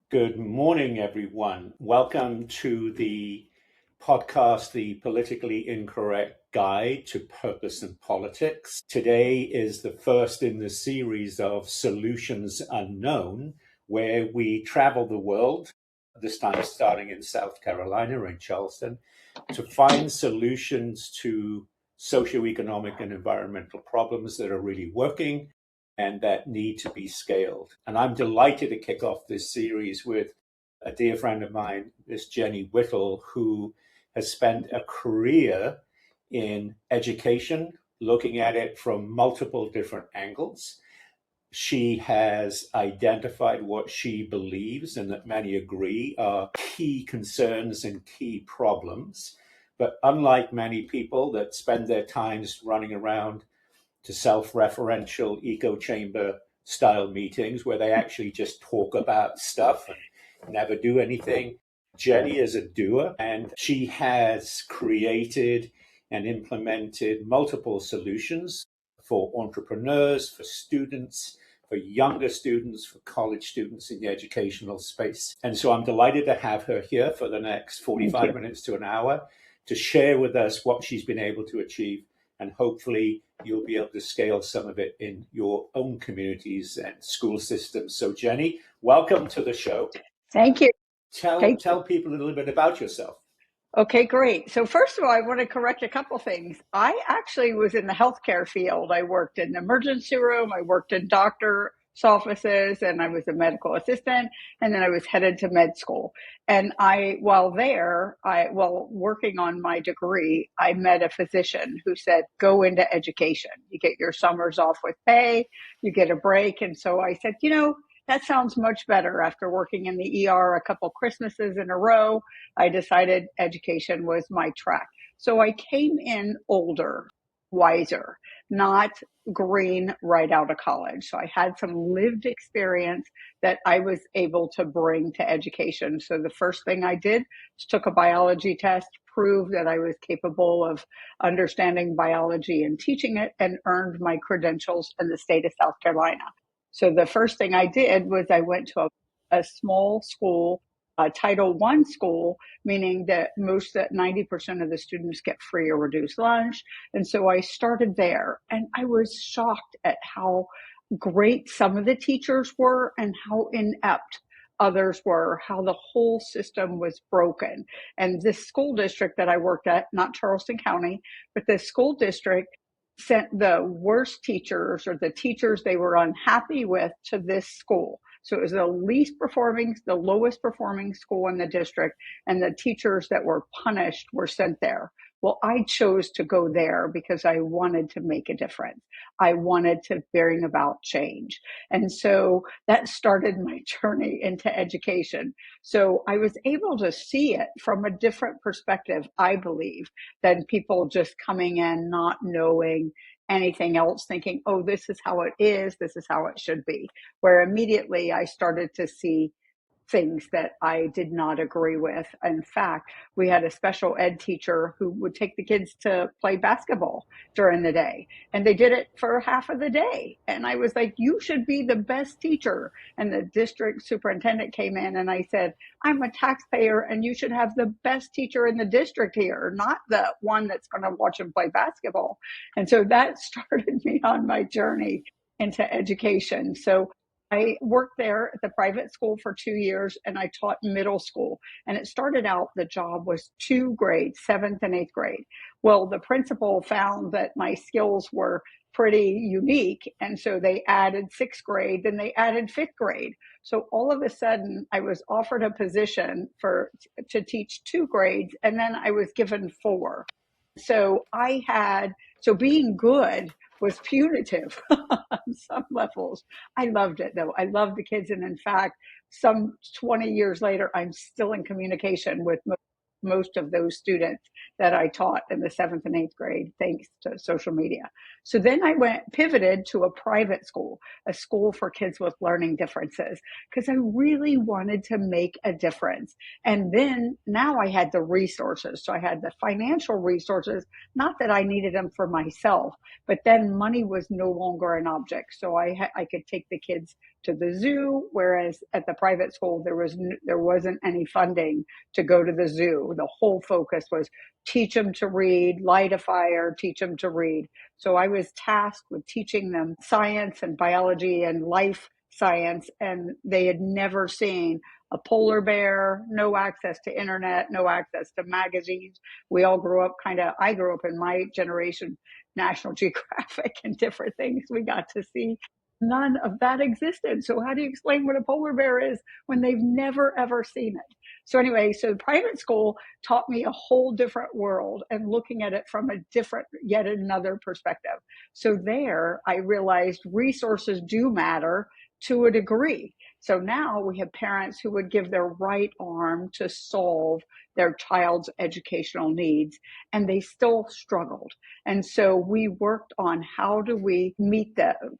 Good morning, everyone. Welcome to the podcast, The Politically Incorrect Guide to Purpose and Politics. Today is the first in the series of Solutions Unknown, where we travel the world, this time starting in South Carolina, in Charleston, to find solutions to socioeconomic and environmental problems that are really working and that need to be scaled. And I'm delighted to kick off this series with a dear friend of mine, Miss Jenny Whittle, who has spent a career in education, looking at it from multiple different angles. She has identified what she believes, and that many agree, are key concerns and key problems. But unlike many people that spend their times running around to self-referential echo chamber style meetings where they actually just talk about stuff and never do anything. Jenny is a doer, and she has created and implemented multiple solutions for entrepreneurs, for students, for younger students, for college students in the educational space. And so I'm delighted to have her here for the next 45 minutes to an hour to share with us what she's been able to achieve, and hopefully you'll be able to scale some of it in your own communities and school systems. So Jenny, welcome to the show. Thank you. Tell people a little bit about yourself. Okay, great. So first of all, I want to correct a couple things. I actually was in the healthcare field. I worked in the emergency room. I worked in doctor's offices, and I was a medical assistant. And then I was headed to med school. And while working on my degree, I met a physician who said, go into education. You get your summers off with pay, you get a break. And so I said, that sounds much better. After working in the ER a couple Christmases in a row, I decided education was my track. So I came in older, wiser, not green right out of college. So I had some lived experience that I was able to bring to education. So the first thing I did was took a biology test, proved that I was capable of understanding biology and teaching it, and earned my credentials in the state of South Carolina. So the first thing I did was I went to a small school, a Title I school, meaning that 90% of the students get free or reduced lunch. And so I started there, and I was shocked at how great some of the teachers were and how inept others were, how the whole system was broken. And this school district that I worked at, not Charleston County, but this school district sent the worst teachers, or the teachers they were unhappy with, to this school. So it was the lowest performing school in the district, and the teachers that were punished were sent there. Well, I chose to go there because I wanted to make a difference. I wanted to bring about change. And so that started my journey into education. So I was able to see it from a different perspective, I believe, than people just coming in not knowing anything else, thinking, oh, this is how it is, this is how it should be. Where immediately I started to see things that I did not agree with. In fact, we had a special ed teacher who would take the kids to play basketball during the day, and they did it for half of the day. And I was like, you should be the best teacher. And the district superintendent came in, and I said, I'm a taxpayer, and you should have the best teacher in the district here, not the one that's going to watch them play basketball. And so that started me on my journey into education. So I worked there at the private school for 2 years, and I taught middle school. And it started out, the job was 2 grades, 7th and 8th grade. Well, the principal found that my skills were pretty unique. And so they added 6th grade, then they added 5th grade. So all of a sudden I was offered a position to teach 2 grades, and then I was given 4. So being good was punitive on some levels. I loved it though. I loved the kids. And in fact, some 20 years later, I'm still in communication with most of those students that I taught in the 7th and 8th grade, thanks to social media. So then I pivoted to a private school, a school for kids with learning differences, because I really wanted to make a difference. And then now I had the resources. So I had the financial resources, not that I needed them for myself, but then money was no longer an object. So I could take the kids to the zoo, whereas at the private school, there wasn't any funding to go to the zoo. The whole focus was teach them to read, light a fire, teach them to read. So I was tasked with teaching them science and biology and life science, and they had never seen a polar bear, no access to internet, no access to magazines. We all grew up I grew up in my generation, National Geographic and different things we got to see. None of that existed. So how do you explain what a polar bear is when they've never ever seen it? So anyway, so private school taught me a whole different world and looking at it from a different, yet another perspective. So there I realized resources do matter to a degree. So now we have parents who would give their right arm to solve their child's educational needs, and they still struggled. And so we worked on how do we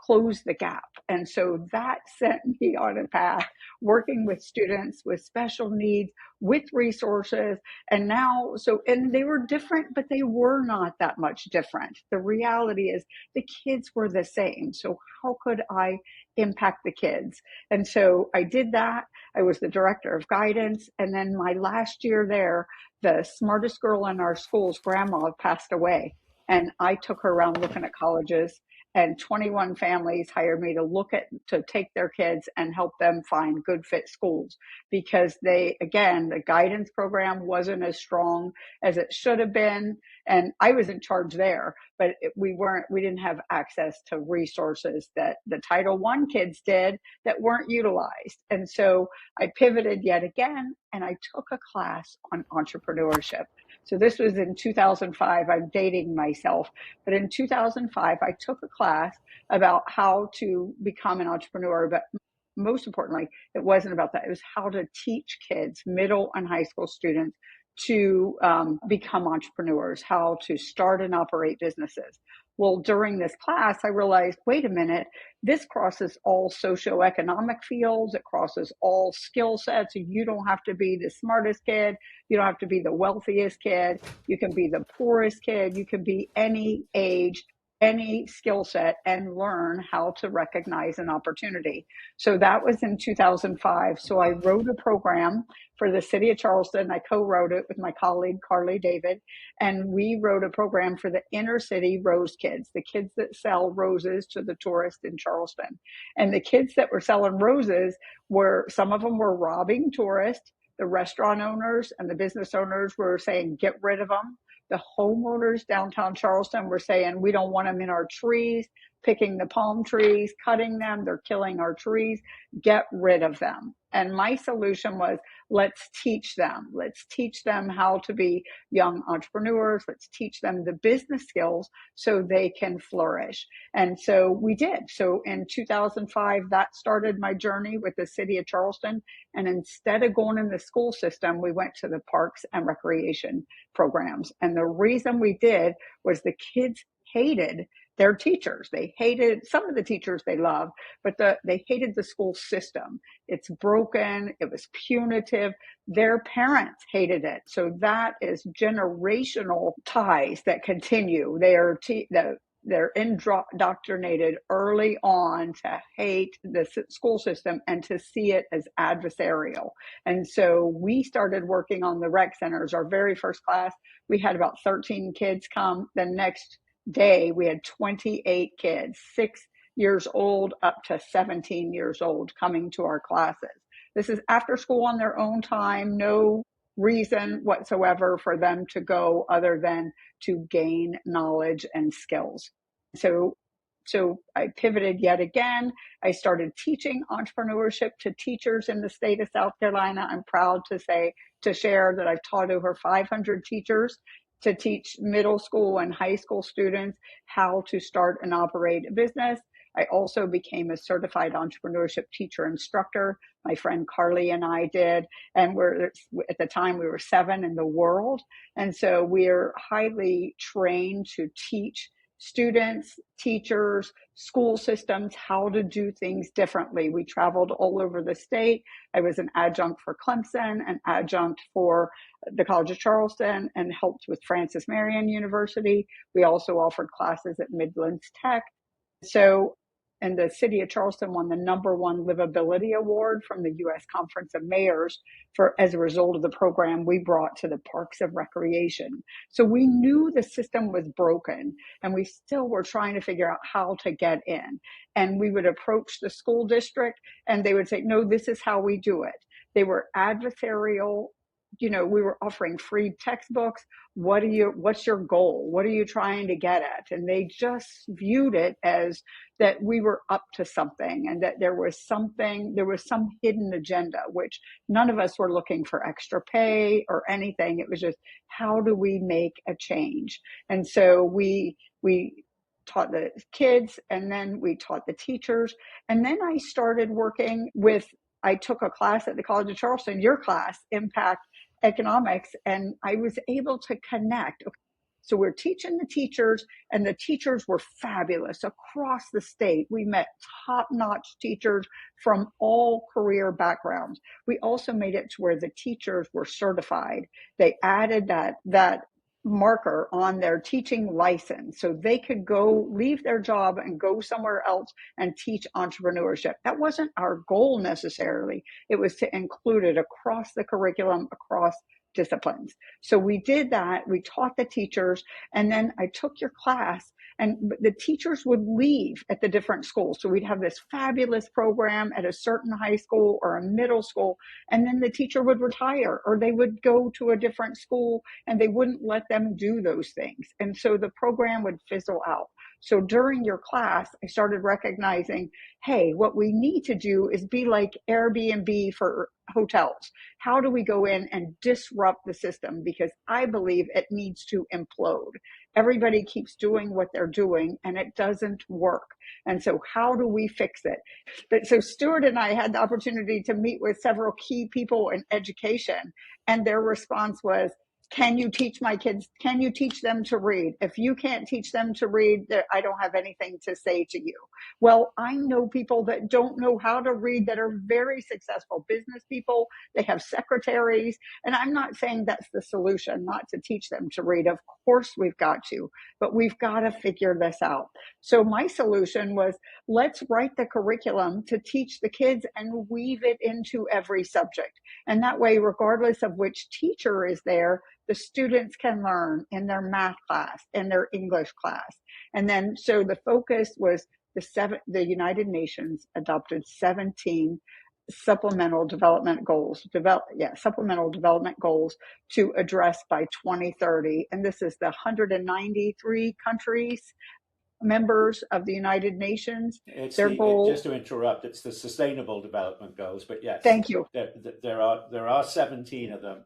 close the gap. And so that sent me on a path working with students with special needs, with resources. And and they were different, but they were not that much different. The reality is the kids were the same. So how could I impact the kids? And so I did that. I was the director of guidance. And then my last year there, the smartest girl in our school's grandma passed away. And I took her around looking at colleges, and 21 families hired me to take their kids and help them find good fit schools, because the guidance program wasn't as strong as it should have been. And I was in charge there, but we didn't have access to resources that the Title I kids did that weren't utilized. And so I pivoted yet again, and I took a class on entrepreneurship. So this was in 2005. I'm dating myself, but in 2005, I took a class about how to become an entrepreneur. But most importantly, it wasn't about that. It was how to teach kids, middle and high school students, to become entrepreneurs, how to start and operate businesses. Well, during this class, I realized, wait a minute, this crosses all socioeconomic fields. It crosses all skill sets. You don't have to be the smartest kid. You don't have to be the wealthiest kid. You can be the poorest kid. You can be any age, any skill set, and learn how to recognize an opportunity. So that was in 2005. So I wrote a program for the city of Charleston. I co-wrote it with my colleague, Carly David, and we wrote a program for the inner city rose kids, the kids that sell roses to the tourists in Charleston. And the kids that were selling roses some of them were robbing tourists. The restaurant owners and the business owners were saying, get rid of them. The homeowners downtown Charleston were saying, we don't want them in our trees, picking the palm trees, cutting them. They're killing our trees. Get rid of them. And my solution was, let's teach them. Let's teach them how to be young entrepreneurs. Let's teach them the business skills so they can flourish. And so we did. So in 2005, that started my journey with the city of Charleston. And instead of going in the school system, we went to the parks and recreation programs. And the reason we did was the kids hated their teachers. They hated some of the teachers they loved, but they hated the school system. It's broken. It was punitive. Their parents hated it. So that is generational ties that continue. They're indoctrinated early on to hate the school system and to see it as adversarial. And so we started working on the rec centers. Our very first class, we had about 13 kids come. The next day, we had 28 kids, 6 years old up to 17 years old, coming to our classes. This is after school on their own time, no reason whatsoever for them to go other than to gain knowledge and skills. So I pivoted yet again. I started teaching entrepreneurship to teachers in the state of South Carolina. I'm proud to share that I've taught over 500 teachers to teach middle school and high school students how to start and operate a business. I also became a certified entrepreneurship teacher instructor. My friend Carly and I did. And at the time we were 7 in the world. And so we're highly trained to teach students, teachers, school systems how to do things differently. We traveled all over the state. I was an adjunct for Clemson, an adjunct for the College of Charleston, and helped with Francis Marion University. We also offered classes at Midlands Tech. So and the city of Charleston won the #1 livability award from the U.S. Conference of Mayors as a result of the program we brought to the parks and recreation. So we knew the system was broken, and we still were trying to figure out how to get in. And we would approach the school district, and they would say, no, this is how we do it. They were adversarial. We were offering free textbooks. What's your goal? What are you trying to get at? And they just viewed it as that we were up to something, and that there was some hidden agenda, which none of us were looking for extra pay or anything. It was just, how do we make a change? And so we taught the kids, and then we taught the teachers. And then I started I took a class at the College of Charleston, your class, Impact Economics, and I was able to connect. So we're teaching the teachers, and the teachers were fabulous across the state. We met top-notch teachers from all career backgrounds. We also made it to where the teachers were certified. They added that marker on their teaching license so they could go leave their job and go somewhere else and teach entrepreneurship. That wasn't our goal necessarily. It was to include it across the curriculum, across disciplines. So we did that. We taught the teachers, and then I took your class, and the teachers would leave at the different schools. So we'd have this fabulous program at a certain high school or a middle school, and then the teacher would retire, or they would go to a different school, and they wouldn't let them do those things. And so the program would fizzle out. So during your class, I started recognizing, hey, what we need to do is be like Airbnb for hotels. How do we go in and disrupt the system? Because I believe it needs to implode. Everybody keeps doing what they're doing, and it doesn't work. And so how do we fix it? So Stuart and I had the opportunity to meet with several key people in education, and their response was, can you teach my kids? Can you teach them to read? If you can't teach them to read, I don't have anything to say to you. Well, I know people that don't know how to read that are very successful business people. They have secretaries. And I'm not saying that's the solution, not to teach them to read. Of course we've got to, but we've got to figure this out. So my solution was, let's write the curriculum to teach the kids and weave it into every subject. And that way, regardless of which teacher is there, the students can learn in their math class, in their English class. And then, so the focus was the United Nations adopted 17 supplemental development goals, supplemental development goals to address by 2030. And this is the 193 countries, members of the United Nations. Just to interrupt, it's the Sustainable Development Goals, but yes. Thank you. There are 17 of them.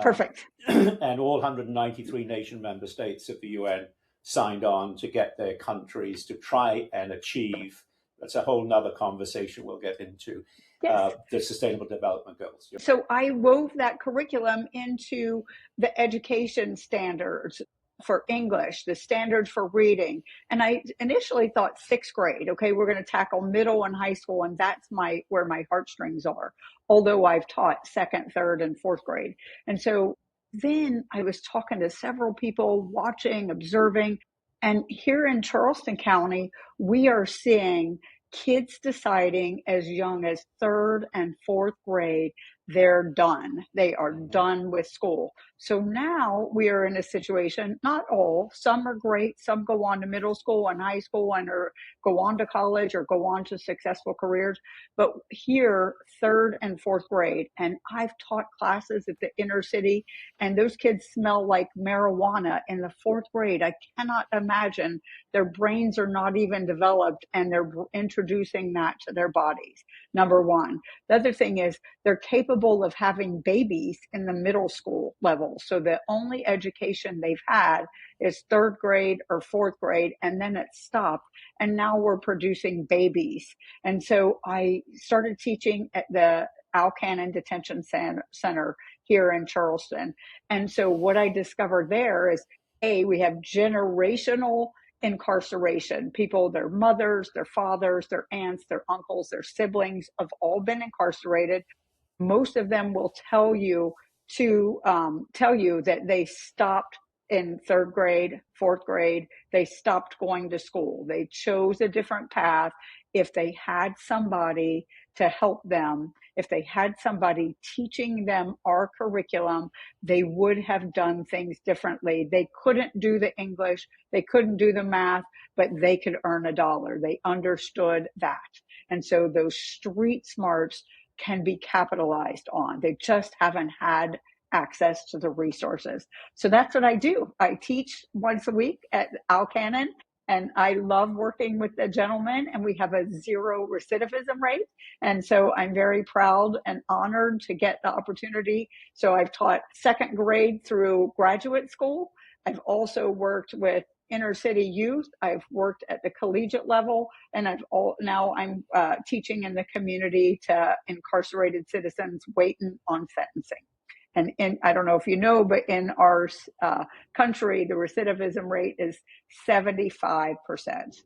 Perfect. And all 193 nation member states of the UN signed on to get their countries to try and achieve, that's a whole nother conversation we'll get into, yes, the Sustainable Development Goals. So I wove that curriculum into the education standards for English, the standards for reading. And I initially thought 6th grade, okay, we're going to tackle middle and high school, and that's where my heartstrings are, although I've taught 2nd, 3rd, and 4th grade. And so then I was talking to several people, watching, observing, and here in Charleston County, we are seeing kids deciding as young as 3rd and 4th grade, they're done. They are done with school. So now we are in a situation, not all, some are great. Some go on to middle school and high school and or go on to college or go on to successful careers. But here, 3rd and 4th grade, and I've taught classes at the inner city, and those kids smell like marijuana in the 4th grade. I cannot imagine. Their brains are not even developed, and they're introducing that to their bodies. Number one. The other thing is they're capable of having babies in the middle school level. So the only education they've had is 3rd grade or 4th grade, and then it stopped. And now we're producing babies. And so I started teaching at the Al Cannon Detention Center here in Charleston. And so what I discovered there is, we have generational incarceration. People, their mothers, their fathers, their aunts, their uncles, their siblings have all been incarcerated. Most of them will tell you that they stopped in third grade, fourth grade, they stopped going to school. They chose a different path. If they had somebody to help them, if they had somebody teaching them our curriculum, they would have done things differently. They couldn't do the English, they couldn't do the math, but they could earn a dollar. They understood that. And so those street smarts can be capitalized on. They just haven't had access to the resources. So that's what I do. I teach once a week at Alcannon, and I love working with the gentlemen, and we have a zero recidivism rate. And so I'm very proud and honored to get the opportunity. So I've taught second grade through graduate school. I've also worked with inner city youth. I've worked at the collegiate level, and now I'm teaching in the community to incarcerated citizens waiting on sentencing. And I don't know if you know, but in our country, the recidivism rate is 75%,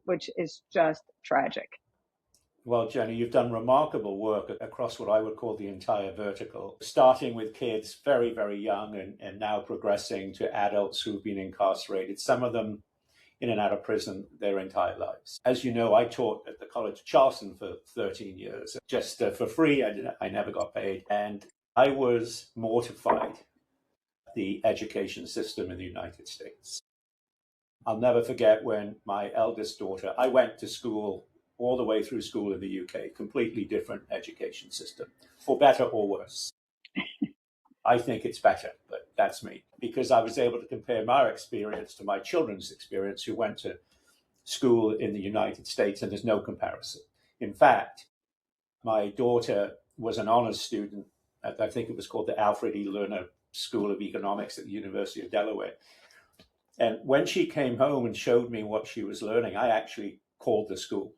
which is just tragic. Well, Jenny, you've done remarkable work across what I would call the entire vertical, starting with kids very, very young and now progressing to adults who've been incarcerated, some of them in and out of prison their entire lives. As you know, I taught at the College of Charleston for 13 years, just for free. I never got paid. And I was mortified at the education system in the United States. I'll never forget when my eldest daughter, I went to school all the way through school in the UK, completely different education system, for better or worse. I think it's better, but that's me, because I was able to compare my experience to my children's experience who went to school in the United States, and there's no comparison. In fact, my daughter was an honors student at, I think it was called the Alfred E. Lerner School of Economics at the University of Delaware. And when she came home and showed me what she was learning, I actually called the school.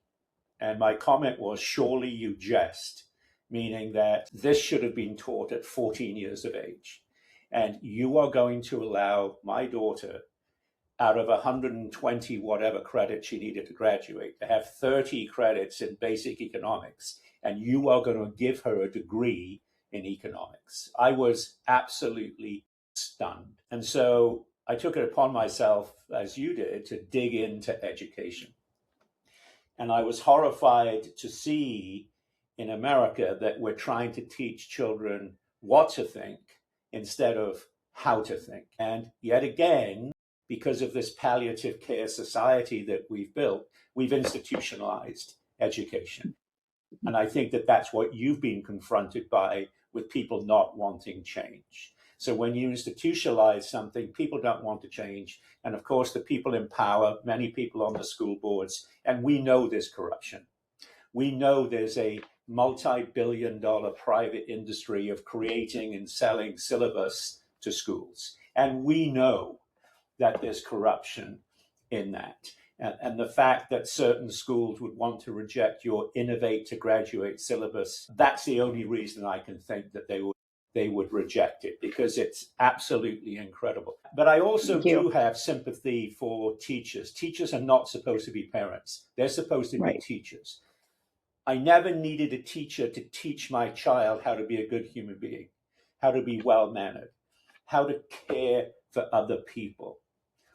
And my comment was, surely you jest, meaning that this should have been taught at 14 years of age. And you are going to allow my daughter, out of 120 whatever credits she needed to graduate, to have 30 credits in basic economics, and you are going to give her a degree in economics. I was absolutely stunned. And so I took it upon myself, as you did, to dig into education. And I was horrified to see in America that we're trying to teach children what to think instead of how to think. And yet again, because of this palliative care society that we've built, we've institutionalized education. And I think that that's what you've been confronted by with people not wanting change. So when you institutionalize something, people don't want to change. And of course, the people in power, many people on the school boards, and we know there's corruption. We know there's a multi-billion-dollar private industry of creating and selling syllabus to schools. And we know that there's corruption in that. And the fact that certain schools would want to reject your innovate to graduate syllabus, that's the only reason I can think that they would reject it, because it's absolutely incredible. But I also do have sympathy for teachers. Teachers are not supposed to be parents. They're supposed to be teachers. I never needed a teacher to teach my child how to be a good human being, how to be well-mannered, how to care for other people.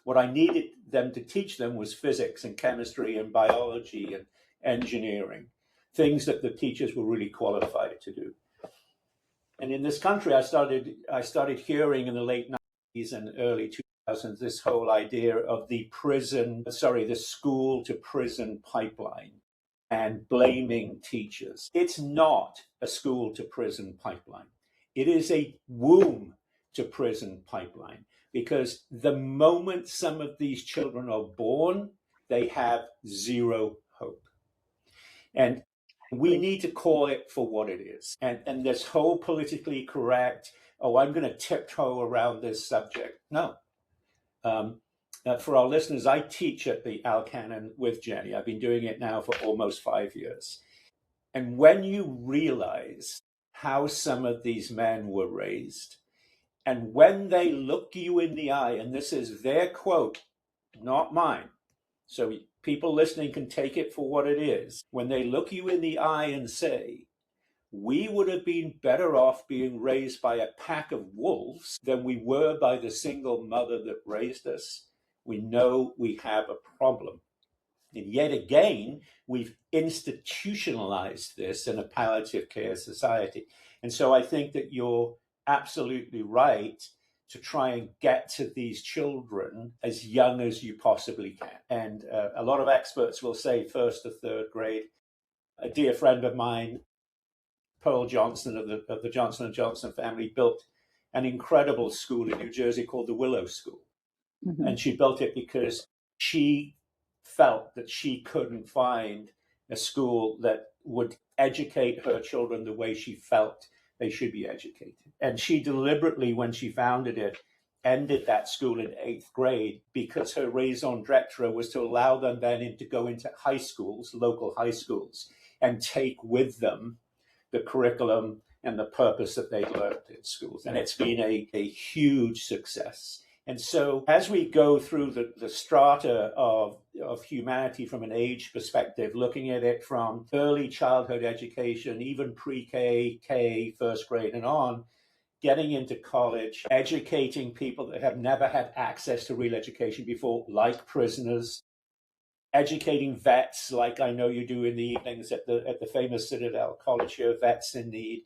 What I needed them to teach them was physics and chemistry and biology and engineering, things that the teachers were really qualified to do. And in this country, I started hearing in the late 90s and early 2000s this whole idea of the school to prison pipeline and blaming teachers. It's not a school to prison pipeline. It is a womb to prison pipeline, because the moment some of these children are born, they have zero hope. And we need to call it for what it is. And this whole politically correct, I'm going to tiptoe around this subject. No. For our listeners, I teach at the Alcannon with Jenny. I've been doing it now for almost 5 years. And when you realize how some of these men were raised, and when they look you in the eye, and this is their quote, not mine, so people listening can take it for what it is. When they look you in the eye and say, we would have been better off being raised by a pack of wolves than we were by the single mother that raised us. We know we have a problem. And yet again, we've institutionalized this in a palliative care society. And so I think that you're absolutely right to try and get to these children as young as you possibly can. And a lot of experts will say first to third grade. A dear friend of mine, Pearl Johnson of the Johnson and Johnson family, built an incredible school in New Jersey called the Willow School. Mm-hmm. And she built it because she felt that she couldn't find a school that would educate her children the way she felt they should be educated. And she deliberately, when she founded it, ended that school in 8th grade because her raison d'etre was to allow them then to go into high schools, local high schools, and take with them the curriculum and the purpose that they learned in schools. And it's been a huge success. And so as we go through the strata of humanity from an age perspective, looking at it from early childhood education, even pre-K, K, first grade and on, getting into college, educating people that have never had access to real education before, like prisoners, educating vets, like I know you do in the evenings at the famous Citadel College here, Vets in Need,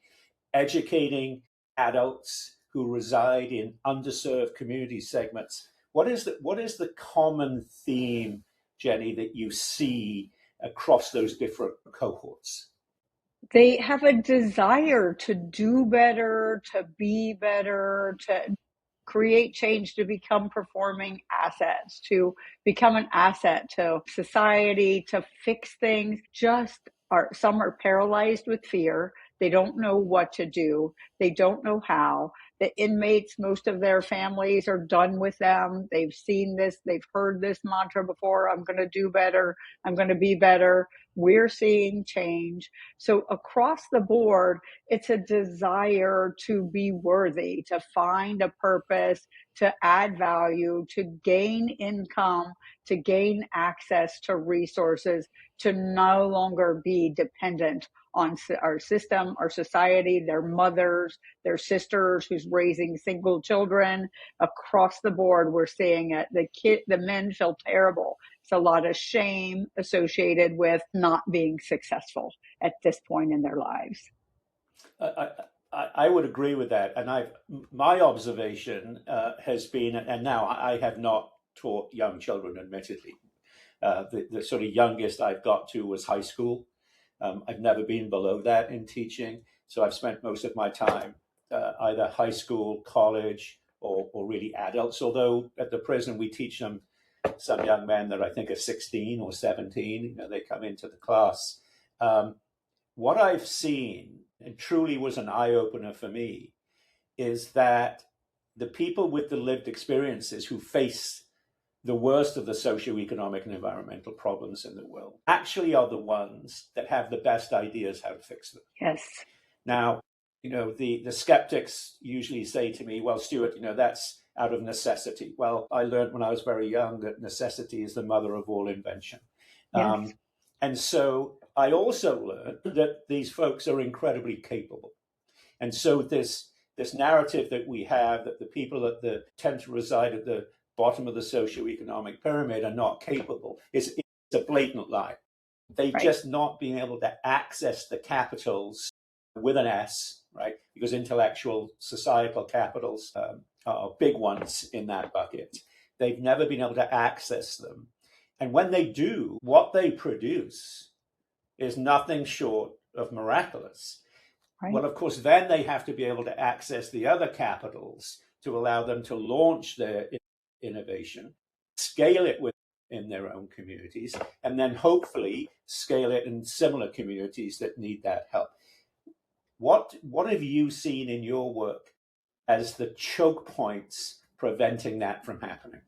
educating adults who reside in underserved community segments. What is the common theme, Jenny, that you see across those different cohorts? They have a desire to do better, to be better, to create change, to become performing assets, to become an asset to society, to fix things. Some are paralyzed with fear. They don't know what to do. They don't know how. The inmates, most of their families are done with them. They've seen this. They've heard this mantra before. I'm going to do better. I'm going to be better. We're seeing change. So across the board, it's a desire to be worthy, to find a purpose, to add value, to gain income, to gain access to resources, to no longer be dependent on our system, our society, their mothers, their sisters who's raising single children. Across the board, we're seeing it. The men feel terrible. It's a lot of shame associated with not being successful at this point in their lives. I would agree with that. And my observation has been, and now I have not taught young children, admittedly. The sort of youngest I've got to was high school. I've never been below that in teaching. So I've spent most of my time either high school, college, or really adults. Although at the prison, we teach them some young men that I think are 16 or 17. They come into the class. What I've seen, and truly was an eye-opener for me, is that the people with the lived experiences who face the worst of the socioeconomic and environmental problems in the world actually are the ones that have the best ideas how to fix them. Yes. Now, the skeptics usually say to me, well, Stuart, that's out of necessity. Well, I learned when I was very young that necessity is the mother of all invention. Yes. And so I also learned that these folks are incredibly capable. And so this narrative that we have that the people that tend to reside at the bottom of the socioeconomic pyramid are not capable is a blatant lie. They've just not been able to access the capitals with an S, right? Because intellectual, societal capitals are big ones in that bucket. They've never been able to access them. And when they do, what they produce is nothing short of miraculous. Right. Well, of course, then they have to be able to access the other capitals to allow them to launch their innovation, scale it within their own communities, and then hopefully scale it in similar communities that need that help. What have you seen in your work as the choke points preventing that from happening?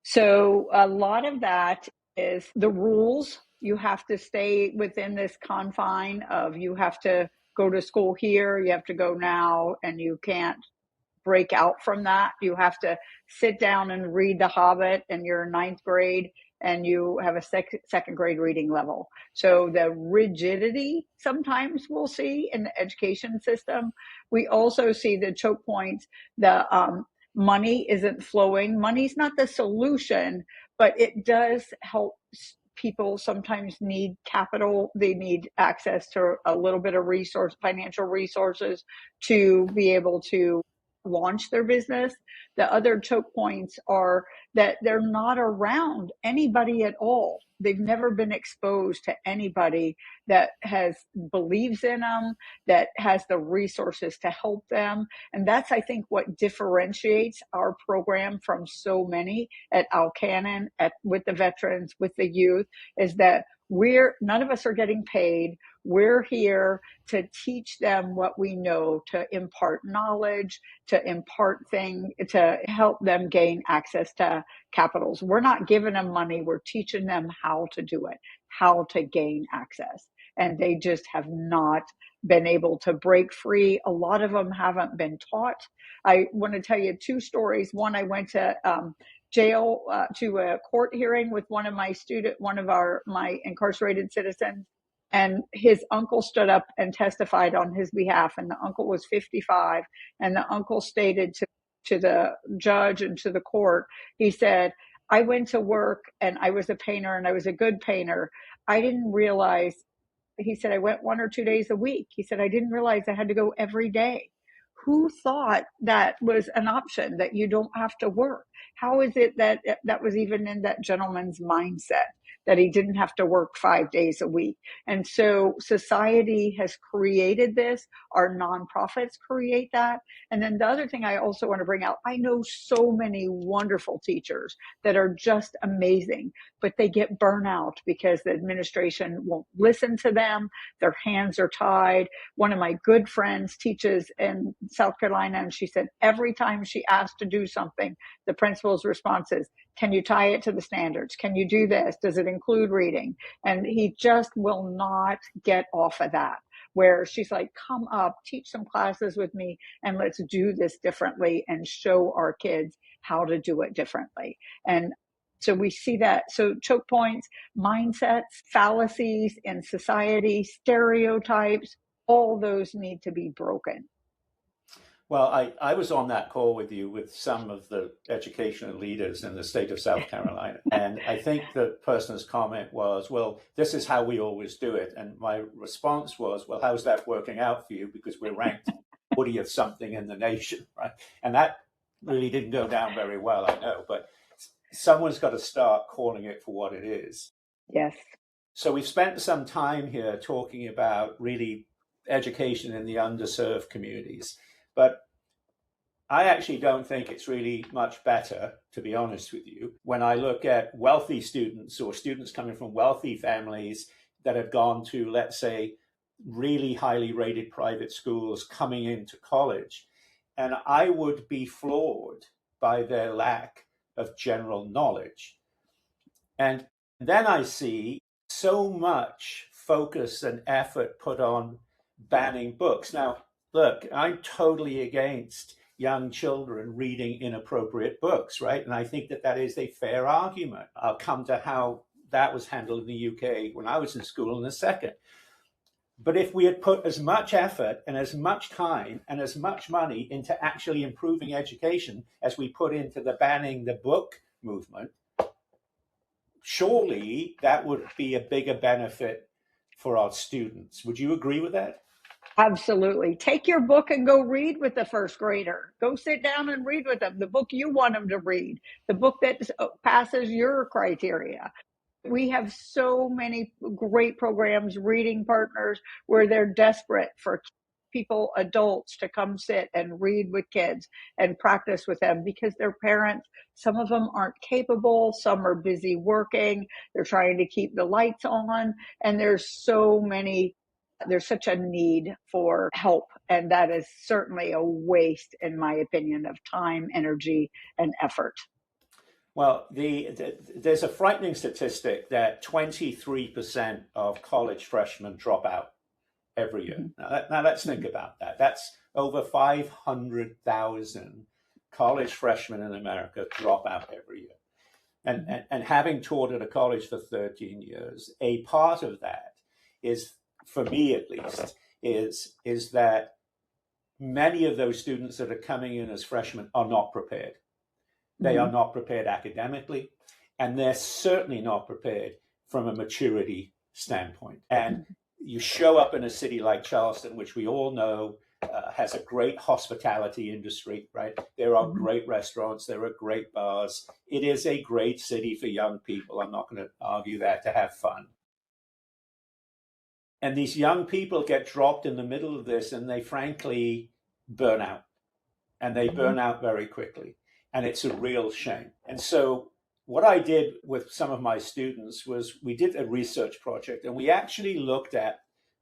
So a lot of that is the rules. You have to stay within this confine of you have to go to school here, you have to go now, and you can't break out from that. You have to sit down and read The Hobbit and you're in 9th grade and you have a second grade reading level. So the rigidity sometimes we'll see in the education system. We also see the choke points, the money isn't flowing. Money's not the solution, but it does help. People sometimes need capital. They need access to a little bit of financial resources to be able to launch their business. The other choke points are that they're not around anybody at all. They've never been exposed to anybody that believes in them, that has the resources to help them. And that's, I think, what differentiates our program from so many at Alcannon, with the veterans, with the youth, is that none of us are getting paid. We're here to teach them what we know, to impart knowledge, to impart things, to help them gain access to capitals. We're not giving them money. We're teaching them how to do it, how to gain access. And they just have not been able to break free. A lot of them haven't been taught. I want to tell you 2 stories. One, I went to jail to a court hearing with one of my incarcerated citizens, and his uncle stood up and testified on his behalf, and the uncle was 55, and the uncle stated to the judge and to the court, he said, I went to work and I was a painter and I was a good painter. I didn't realize, he said, I went 1 or 2 days a week. He said, I didn't realize I had to go every day. Who thought that was an option, that you don't have to work? How is it that that was even in that gentleman's mindset, that he didn't have to work 5 days a week? And so society has created this. Our nonprofits create that. And then the other thing I also want to bring out, I know so many wonderful teachers that are just amazing, but they get burnout because the administration won't listen to them. Their hands are tied. One of my good friends teaches in South Carolina, and she said every time she asked to do something, the principal's response is, can you tie it to the standards? Can you do this? Does it include reading? And he just will not get off of that, where she's like, come up, teach some classes with me, and let's do this differently and show our kids how to do it differently. And so we see that. So choke points, mindsets, fallacies in society, stereotypes, all those need to be broken. Well, I was on that call with you with some of the educational leaders in the state of South Carolina. And I think the person's comment was, well, this is how we always do it. And my response was, well, how's that working out for you? Because we're ranked 40th something in the nation, right? And that really didn't go down very well, I know. But someone's got to start calling it for what it is. Yes. So we've spent some time here talking about really education in the underserved communities. But I actually don't think it's really much better, to be honest with you, when I look at wealthy students or students coming from wealthy families that have gone to, let's say, really highly rated private schools coming into college. And I would be floored by their lack of general knowledge. And then I see so much focus and effort put on banning books. Now, look, I'm totally against young children reading inappropriate books, right? And I think that that is a fair argument. I'll come to how that was handled in the UK when I was in school in a second. But if we had put as much effort and as much time and as much money into actually improving education as we put into the banning the book movement, surely that would be a bigger benefit for our students. Would you agree with that? Absolutely. Take your book and go read with the first grader. Go sit down and read with them the book you want them to read, the book that passes your criteria. We have so many great programs, reading partners, where they're desperate for people, adults, to come sit and read with kids and practice with them, because their parents, some of them aren't capable, some are busy working, they're trying to keep the lights on, and there's such a need for help. And that is certainly a waste, in my opinion, of time, energy, and effort. Well, there's a frightening statistic that 23% of college freshmen drop out every year. Now let's think about that. That's over 500,000 college freshmen in America drop out every year. And having taught at a college for 13 years, a part of that is, for me at least, is that many of those students that are coming in as freshmen are not prepared. They are not prepared academically, and they're certainly not prepared from a maturity standpoint. And you show up in a city like Charleston, which we all know has a great hospitality industry, right? There are great restaurants, there are great bars. It is a great city for young people. I'm not going to argue that, to have fun. And these young people get dropped in the middle of this, and they frankly burn out. And they burn out very quickly. And it's a real shame. And so what I did with some of my students was we did a research project, and we actually looked at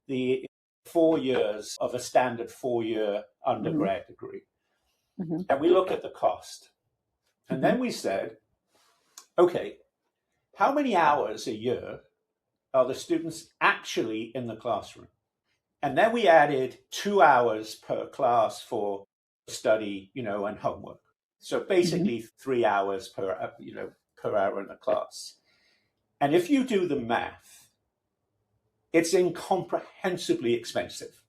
the 4 years of a standard 4-year undergrad degree. And we looked at the cost. And then we said, okay, how many hours a year are the students actually in the classroom? And then we added 2 hours per class for study, and homework. So basically 3 hours per hour in a class. And if you do the math, it's incomprehensibly expensive.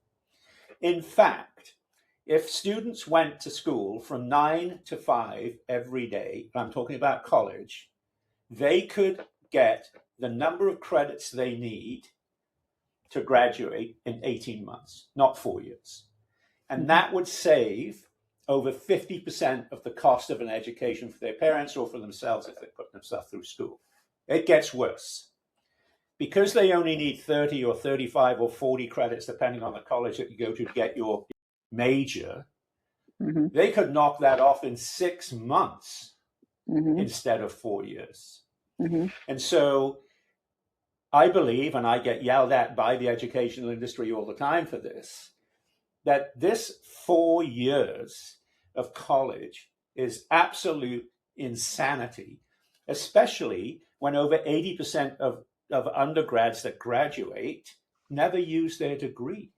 In fact, if students went to school from 9 to 5 every day, I'm talking about college, they could get the number of credits they need to graduate in 18 months, not 4 years. And that would save over 50% of the cost of an education for their parents or for themselves if they put themselves through school. It gets worse. Because they only need 30 or 35 or 40 credits, depending on the college that you go to get your major, they could knock that off in 6 months instead of 4 years. And so I believe, and I get yelled at by the educational industry all the time for this, that this 4 years of college is absolute insanity, especially when over 80% of undergrads that graduate never use their degree.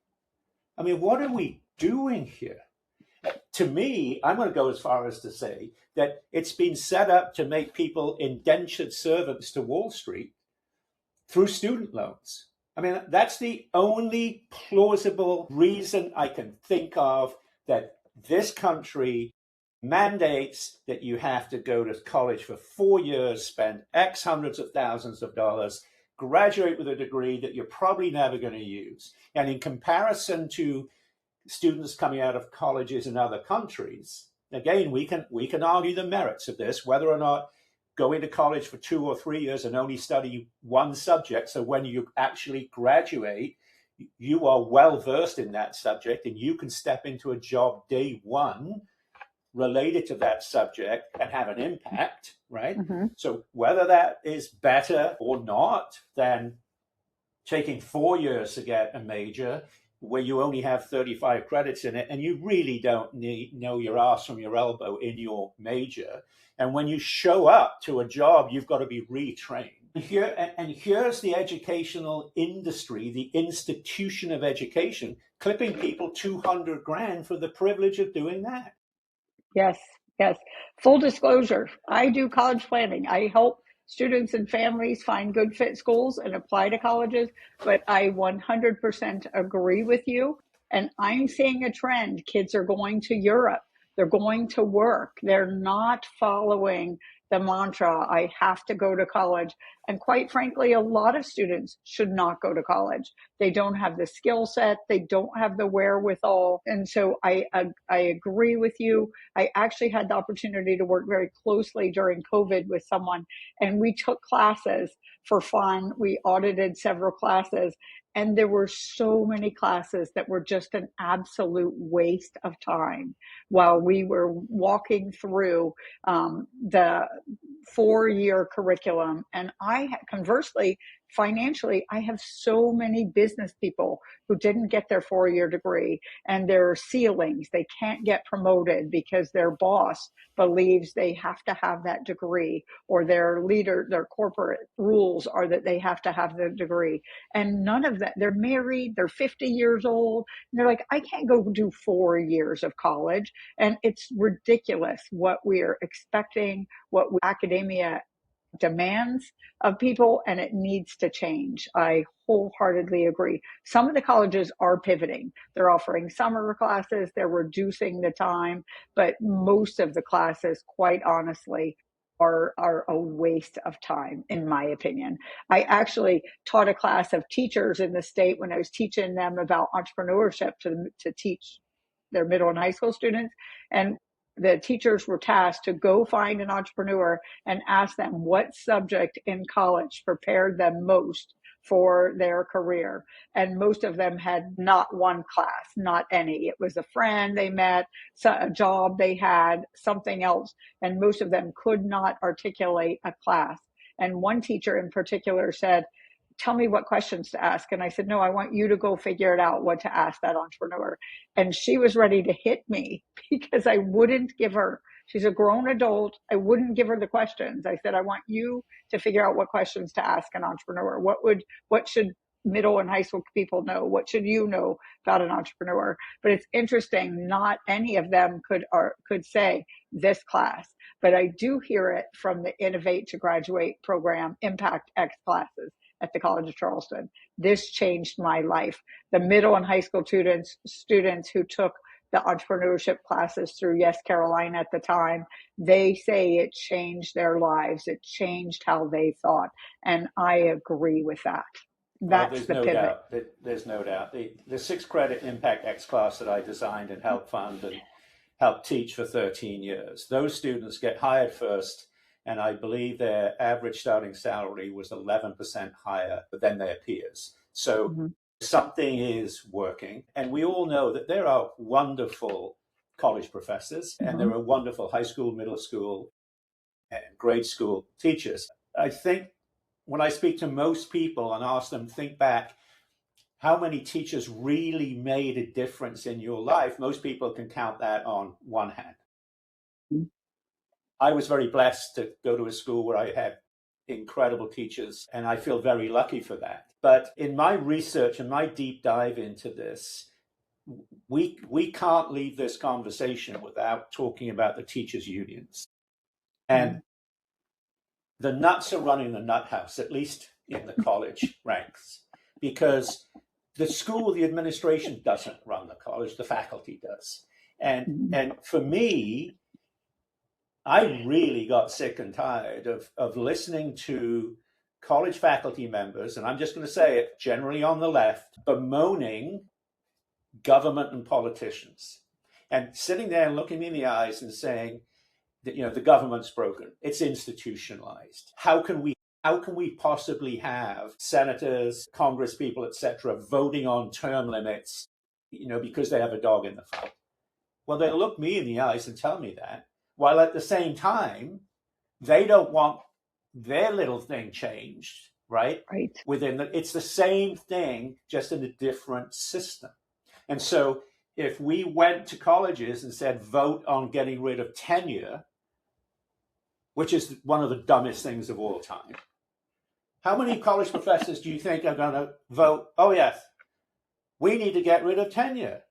I mean, what are we doing here? To me, I'm going to go as far as to say that it's been set up to make people indentured servants to Wall Street through student loans. I mean, that's the only plausible reason I can think of that this country mandates that you have to go to college for 4 years, spend X hundreds of thousands of dollars, graduate with a degree that you're probably never going to use. And in comparison to students coming out of colleges in other countries, again, we can argue the merits of this, whether or not going to college for 2 or 3 years and only study one subject. So when you actually graduate, you are well versed in that subject and you can step into a job day one related to that subject and have an impact, right? So whether that is better or not than taking 4 years to get a major where you only have 35 credits in it and you really don't know your ass from your elbow in your major. And when you show up to a job, you've got to be retrained. Here's the educational industry, the institution of education, clipping people $200,000 for the privilege of doing that. Yes. Full disclosure, I do college planning. I help students and families find good fit schools and apply to colleges, but I 100% agree with you. And I'm seeing a trend. Kids are going to Europe. They're going to work. They're not following the mantra, I have to go to college. And quite frankly, a lot of students should not go to college. They don't have the skill set. They don't have the wherewithal. And so I agree with you. I actually had the opportunity to work very closely during COVID with someone, and we took classes for fun. We audited several classes, and there were so many classes that were just an absolute waste of time while we were walking through the 4-year curriculum. And conversely, financially, I have so many business people who didn't get their 4-year degree, and their ceilings, they can't get promoted because their boss believes they have to have that degree, or their leader, their corporate rules are that they have to have the degree. And none of that, they're married, they're 50 years old, and they're like, I can't go do 4 years of college. And it's ridiculous what we're expecting, what academia demands of people, and it needs to change. I wholeheartedly agree. Some of the colleges are pivoting. They're offering summer classes, they're reducing the time, but most of the classes, quite honestly, are a waste of time, in my opinion. I actually taught a class of teachers in the state when I was teaching them about entrepreneurship to teach their middle and high school students. And the teachers were tasked to go find an entrepreneur and ask them what subject in college prepared them most for their career. And most of them had not one class, not any. It was a friend they met, a job they had, something else. And most of them could not articulate a class. And one teacher in particular said, tell me what questions to ask. And I said, no, I want you to go figure it out what to ask that entrepreneur. And she was ready to hit me because I wouldn't give her, she's a grown adult, I wouldn't give her the questions. I said, I want you to figure out what questions to ask an entrepreneur. What should middle and high school people know? What should you know about an entrepreneur? But it's interesting, not any of them could say this class, but I do hear it from the Innovate to Graduate program, Impact X classes at the College of Charleston. This changed my life. The middle and high school students who took the entrepreneurship classes through Yes Carolina at the time, they say it changed their lives. It changed how they thought. And I agree with that. That's there's the no pivot. doubt. There's no doubt. The 6 credit Impact X class that I designed and helped fund and helped teach for 13 years, those students get hired first, and I believe their average starting salary was 11% higher than their peers. So something is working. And we all know that there are wonderful college professors and there are wonderful high school, middle school, and grade school teachers. I think when I speak to most people and ask them, think back, how many teachers really made a difference in your life? Most people can count that on one hand. I was very blessed to go to a school where I had incredible teachers, and I feel very lucky for that. But in my research and my deep dive into this, we can't leave this conversation without talking about the teachers' unions. And the nuts are running the nut house, at least in the college ranks, because the school, the administration doesn't run the college, the faculty does. And for me, I really got sick and tired of listening to college faculty members, and I'm just going to say it, generally on the left, bemoaning government and politicians, and sitting there and looking me in the eyes and saying that, the government's broken, it's institutionalized. How can we possibly have senators, Congress people, etc., voting on term limits, because they have a dog in the fight? Well, they look me in the eyes and tell me that, while at the same time, they don't want their little thing changed, right? Right. It's the same thing, just in a different system. And so if we went to colleges and said, vote on getting rid of tenure, which is one of the dumbest things of all time, how many college professors do you think are going to vote, oh yes, we need to get rid of tenure?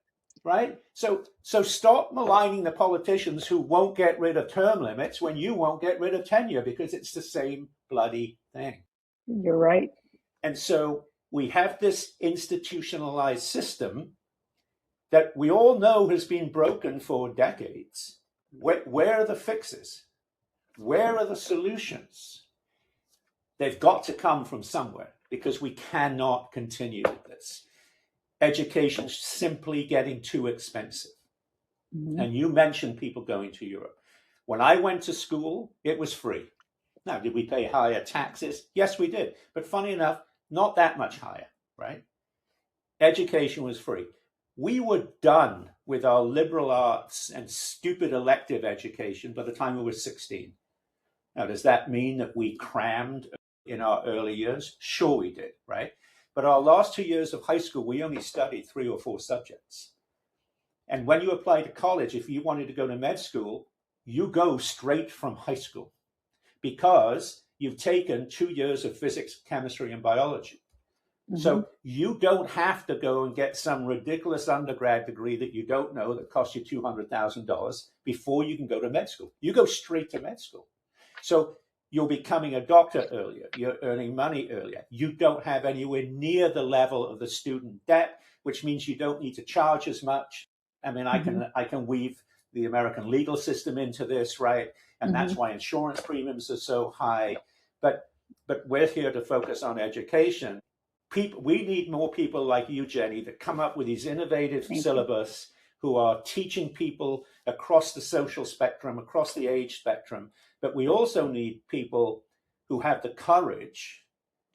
Right? So stop maligning the politicians who won't get rid of term limits when you won't get rid of tenure, because it's the same bloody thing. You're right. And so we have this institutionalized system that we all know has been broken for decades. Where are the fixes? Where are the solutions? They've got to come from somewhere, because we cannot continue with this. Education simply getting too expensive. And you mentioned people going to Europe. When I went to school, it was free. Now, did we pay higher taxes? Yes, we did. But funny enough, not that much higher, right? Education was free. We were done with our liberal arts and stupid elective education by the time we were 16. Now, does that mean that we crammed in our early years? Sure we did, right? But our last 2 years of high school, we only studied 3 or 4 subjects. And when you apply to college, if you wanted to go to med school, you go straight from high school, because you've taken 2 years of physics, chemistry, and biology. So you don't have to go and get some ridiculous undergrad degree that you don't know that costs you $200,000 before you can go to med school. You go straight to med school. So you're becoming a doctor earlier, you're earning money earlier. You don't have anywhere near the level of the student debt, which means you don't need to charge as much. I mean, I can weave the American legal system into this, right? And that's why insurance premiums are so high. But we're here to focus on education. We need more people like you, Jenny, that come up with these innovative syllabus who are teaching people across the social spectrum, across the age spectrum. But we also need people who have the courage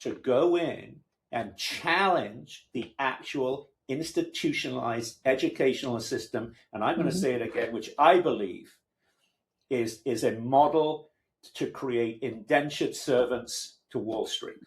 to go in and challenge the actual institutionalized educational system. And I'm going to say it again, which I believe is a model to create indentured servants to Wall Street.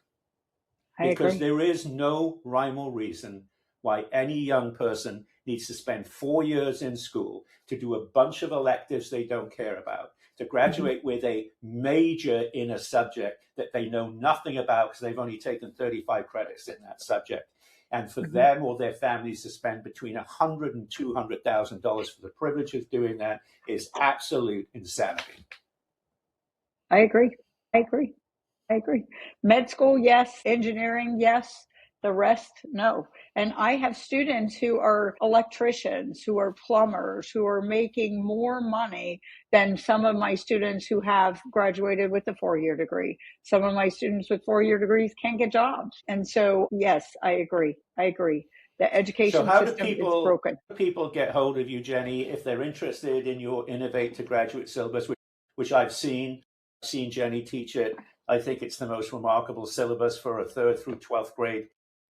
Because there is no rhyme or reason why any young person needs to spend 4 years in school to do a bunch of electives they don't care about, to graduate with a major in a subject that they know nothing about because they've only taken 35 credits in that subject. And for them or their families to spend between $100,000 and $200,000 for the privilege of doing that is absolute insanity. I agree. Med school, yes. Engineering, yes. The rest, no. And I have students who are electricians, who are plumbers, who are making more money than some of my students who have graduated with a 4-year degree. Some of my students with 4-year degrees can't get jobs. And so, yes, I agree. The education system is broken. How do people get hold of you, Jenny, if they're interested in your Innovate to Graduate syllabus, which I've seen Jenny teach it. I think it's the most remarkable syllabus for a 3rd through 12th grade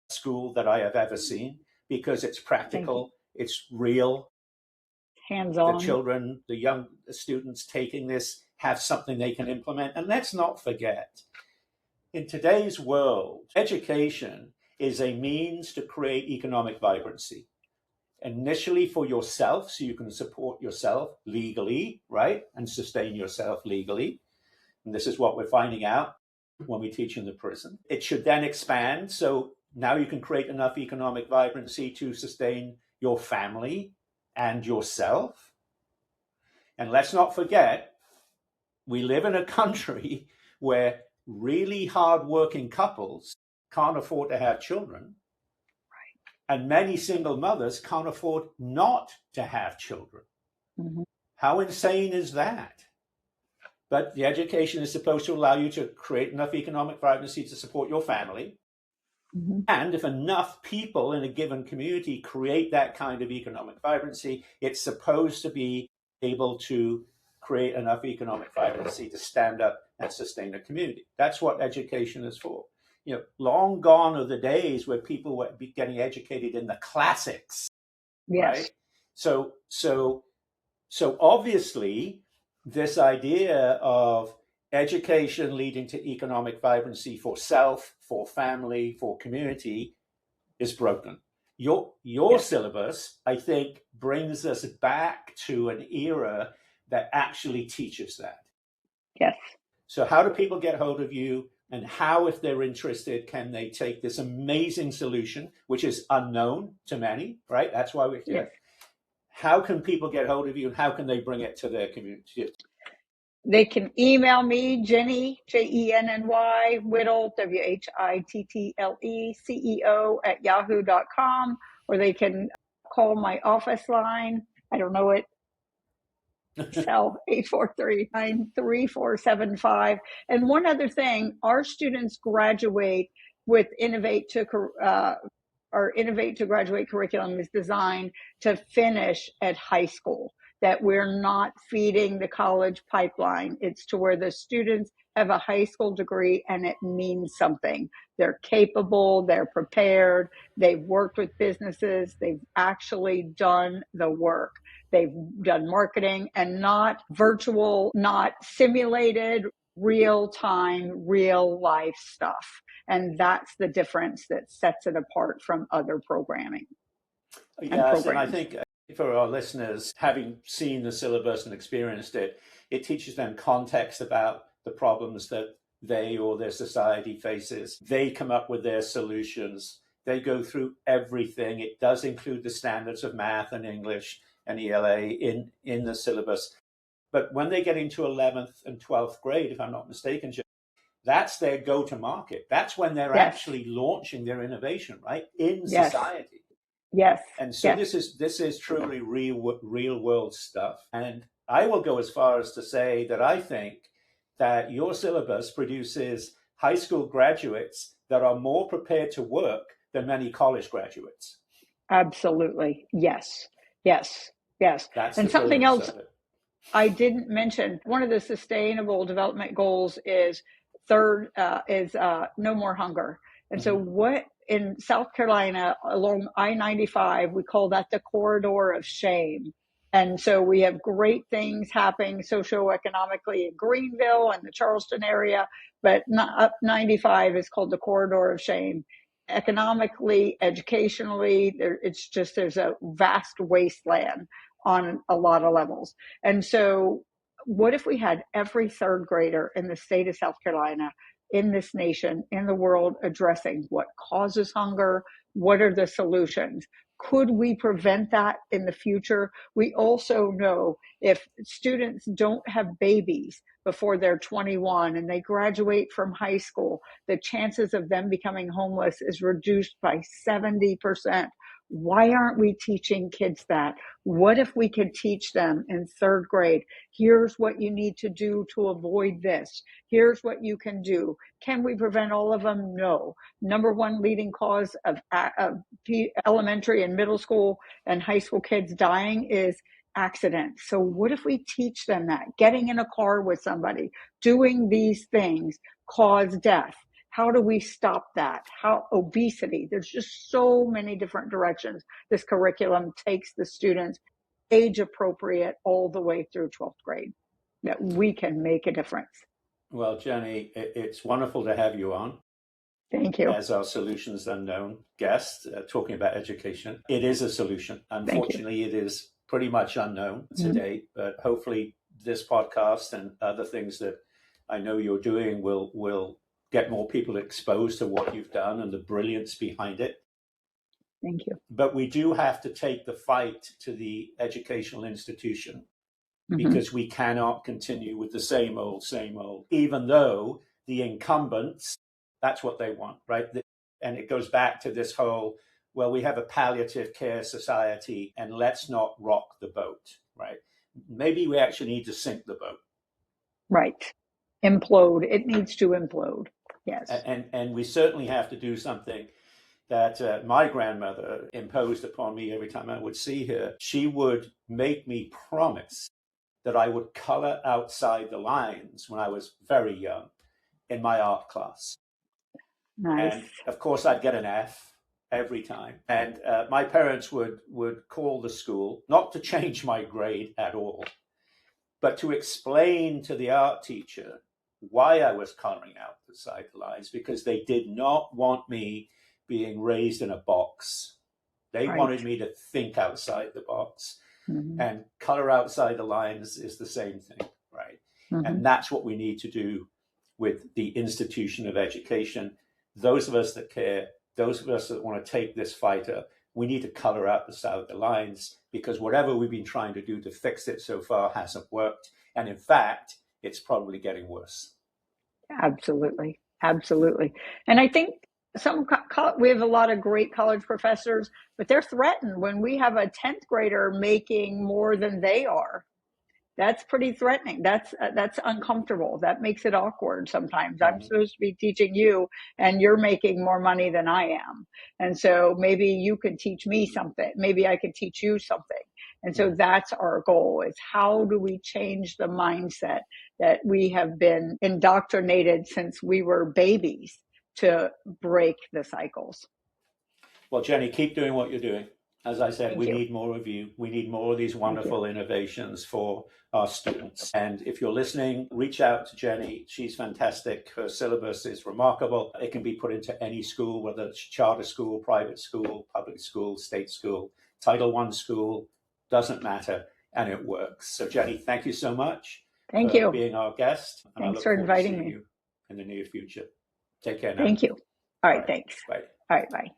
school that I have ever seen, because it's practical, it's real. Hands-on. The children, the young students taking this have something they can implement. And let's not forget, in today's world, education is a means to create economic vibrancy. Initially for yourself, so you can support yourself legally, right? And sustain yourself legally. And this is what we're finding out when we teach in the prison. It should then expand. So now you can create enough economic vibrancy to sustain your family and yourself. And let's not forget, we live in a country where really hardworking couples can't afford to have children. And many single mothers can't afford not to have children. How insane is that? But the education is supposed to allow you to create enough economic vibrancy to support your family. And if enough people in a given community create that kind of economic vibrancy, it's supposed to be able to create enough economic vibrancy to stand up and sustain a community. That's what education is for. You know, long gone are the days where people were getting educated in the classics, right? So obviously, this idea of education leading to economic vibrancy for self, for family, for community is broken. Your syllabus, I think, brings us back to an era that actually teaches that. Yes. So how do people get hold of you? And how, if they're interested, can they take this amazing solution, which is unknown to many, right? That's why we're here. Yes. How can people get hold of you, and how can they bring it to their community? They can email me, Jenny, Jenny, Whittle, Whittle, CEO @yahoo.com, or they can call my office line. I don't know it. Cell 843-93475. And one other thing, our students graduate with our Innovate to Graduate curriculum is designed to finish at high school, that we're not feeding the college pipeline. It's to where the students have a high school degree and it means something. They're capable, they're prepared, they've worked with businesses, they've actually done the work. They've done marketing, and not virtual, not simulated, real time, real life stuff. And that's the difference that sets it apart from other programming. Yes, and I think for our listeners, having seen the syllabus and experienced it, it teaches them context about the problems that they or their society faces. They come up with their solutions. They go through everything. It does include the standards of math and English and ELA in the syllabus. But when they get into 11th and 12th grade, if I'm not mistaken, that's their go-to-market. That's when they're Yes. actually launching their innovation, right, in Yes. society. Yes. And so yes. this is truly real world stuff. And I will go as far as to say that I think that your syllabus produces high school graduates that are more prepared to work than many college graduates. Absolutely. Yes. Yes. Yes. That's And the something brilliance else of it. I didn't mention, one of the sustainable development goals is no more hunger. And so what in South Carolina along I-95, we call that the corridor of shame. And so we have great things happening socioeconomically in Greenville and the Charleston area, but up 95 is called the corridor of shame. Economically, educationally, there's a vast wasteland on a lot of levels. And so what if we had every third grader in the state of South Carolina, in this nation, in the world, addressing what causes hunger? What are the solutions? Could we prevent that in the future? We also know if students don't have babies before they're 21 and they graduate from high school, the chances of them becoming homeless is reduced by 70%. Why aren't we teaching kids that? What if we could teach them in third grade? Here's what you need to do to avoid this. Here's what you can do. Can we prevent all of them? No. Number one leading cause of elementary and middle school and high school kids dying is accidents. So what if we teach them that? Getting in a car with somebody, doing these things cause death. How do we stop that? Obesity? There's just so many different directions this curriculum takes the students, age appropriate, all the way through 12th grade, that we can make a difference. Well, Jenny, it's wonderful to have you on. Thank you. As our Solutions Unknown guest, talking about education. It is a solution. Unfortunately, it is pretty much unknown today, but hopefully this podcast and other things that I know you're doing will get more people exposed to what you've done and the brilliance behind it. Thank you. But we do have to take the fight to the educational institution because we cannot continue with the same old, even though the incumbents, that's what they want, right? And it goes back to this whole, well, we have a palliative care society and let's not rock the boat, right? Maybe we actually need to sink the boat. Right. Implode. It needs to implode. Yes. And we certainly have to do something that my grandmother imposed upon me every time I would see her. She would make me promise that I would color outside the lines when I was very young in my art class. Nice. And of course, I'd get an F every time. And my parents would call the school, not to change my grade at all, but to explain to the art teacher why I was coloring outside the lines, because they did not want me being raised in a box. They wanted me to think outside the box. And color outside the lines is the same thing, right? And that's what we need to do with the institution of education. Those of us that care, those of us that want to take this fight up, we need to color outside the lines, because whatever we've been trying to do to fix it so far hasn't worked. And in fact, it's probably getting worse. Absolutely. Absolutely. And I think we have a lot of great college professors, but they're threatened when we have a 10th grader making more than they are. That's pretty threatening. That's uncomfortable. That makes it awkward sometimes. I'm supposed to be teaching you and you're making more money than I am. And so maybe you could teach me something. Maybe I could teach you something. And so that's our goal, is how do we change the mindset that we have been indoctrinated since we were babies to break the cycles. Well, Jenny, keep doing what you're doing. As I said, we need more of you. We need more of these wonderful innovations for our students. And if you're listening, reach out to Jenny. She's fantastic. Her syllabus is remarkable. It can be put into any school, whether it's charter school, private school, public school, state school, Title I school, doesn't matter. And it works. So Jenny, thank you so much for being our guest. And Thanks for inviting me. You in the near future. Take care now. Thank you. All right, thanks. Bye. All right, bye.